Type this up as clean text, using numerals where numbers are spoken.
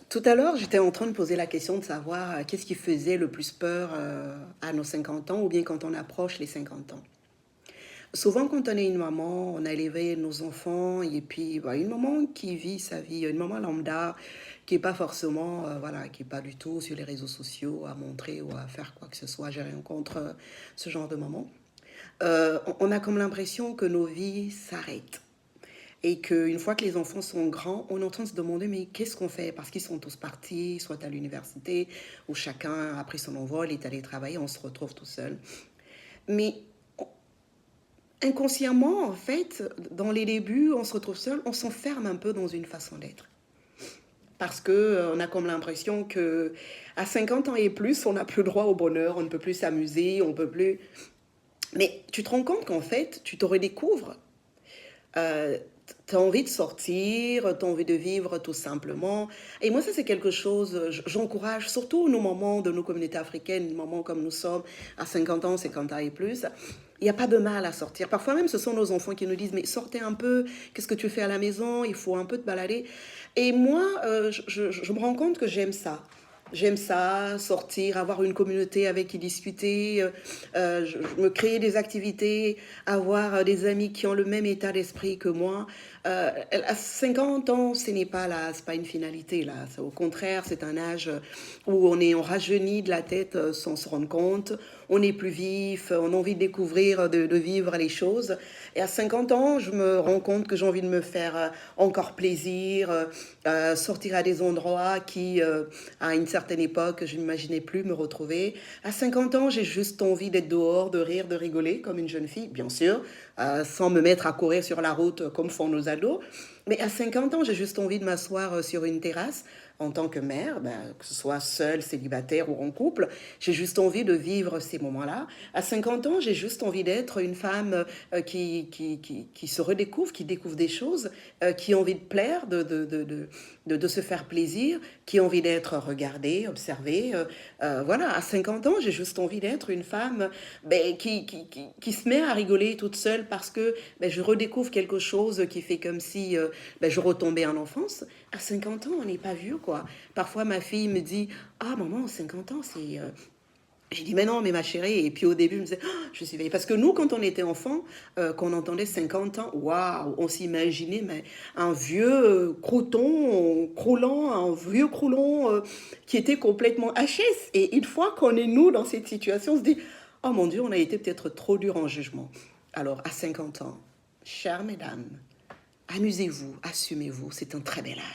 Tout à l'heure, j'étais en train de poser la question de savoir qu'est-ce qui faisait le plus peur à nos 50 ans ou bien quand on approche les 50 ans. Souvent, quand on est une maman, on a élevé nos enfants et puis bah, une maman qui vit sa vie, une maman lambda qui n'est pas forcément, voilà, qui n'est pas du tout sur les réseaux sociaux à montrer ou à faire quoi que ce soit. J'ai rien contre ce genre de maman. On a comme l'impression que nos vies s'arrêtent. Et qu'une fois que les enfants sont grands, on est en train de se demander, mais qu'est-ce qu'on fait? Parce qu'ils sont tous partis, soit à l'université, où chacun a pris son envol, est allé travailler, on se retrouve tout seul. Mais inconsciemment, en fait, dans les débuts, on se retrouve seul, on s'enferme un peu dans une façon d'être. Parce que on a comme l'impression que à 50 ans et plus, on n'a plus le droit au bonheur, on ne peut plus s'amuser, on peut plus. Mais tu te rends compte qu'en fait, tu te redécouvres. Euh, tu as envie de sortir, tu as envie de vivre tout simplement. Et moi, ça, c'est quelque chose, j'encourage surtout nos mamans de nos communautés africaines, mamans comme nous sommes, à 50 ans, 50 ans et plus. Il n'y a pas de mal à sortir. Parfois même, ce sont nos enfants qui nous disent, mais sortez un peu, qu'est-ce que tu fais à la maison? Il faut un peu te balader. Et moi, je me rends compte que j'aime ça. J'aime ça, sortir, avoir une communauté avec qui discuter, je me créer des activités, avoir des amis qui ont le même état d'esprit que moi. À 50 ans, ce n'est pas là, c'est pas une finalité là. Au contraire, c'est un âge où on rajeunit de la tête sans se rendre compte. On est plus vif, on a envie de découvrir, de vivre les choses. Et à 50 ans, je me rends compte que j'ai envie de me faire encore plaisir, sortir à des endroits qui, à une certaine époque, je n'imaginais plus me retrouver. À 50 ans, j'ai juste envie d'être dehors, de rire, de rigoler comme une jeune fille, bien sûr, sans me mettre à courir sur la route comme font nos ados. Mais à 50 ans, j'ai juste envie de m'asseoir sur une terrasse en tant que mère, ben, que ce soit seule, célibataire ou en couple. J'ai juste envie de vivre ces moments-là. À 50 ans, j'ai juste envie d'être une femme qui se redécouvre, qui découvre des choses, qui a envie de plaire, de se faire plaisir, qui a envie d'être regardée, observée. Voilà, à 50 ans, j'ai juste envie d'être une femme ben, qui se met à rigoler toute seule parce que ben, je redécouvre quelque chose qui fait comme si ben, je retombais en enfance. À 50 ans, on n'est pas vieux, quoi. Parfois, ma fille me dit, ah, maman, 50 ans, c'est... J'ai dit, mais non, mais ma chérie. Et puis au début, je me disais, oh, je suis vieille. Parce que nous, quand on était enfant, qu'on entendait 50 ans, waouh, on s'imaginait mais un vieux crouton croulant, un vieux croulant qui était complètement HS. Et une fois qu'on est nous dans cette situation, on se dit, oh mon Dieu, on a été peut-être trop dur en jugement. Alors, à 50 ans, chères mesdames, amusez-vous, assumez-vous, c'est un très bel âge.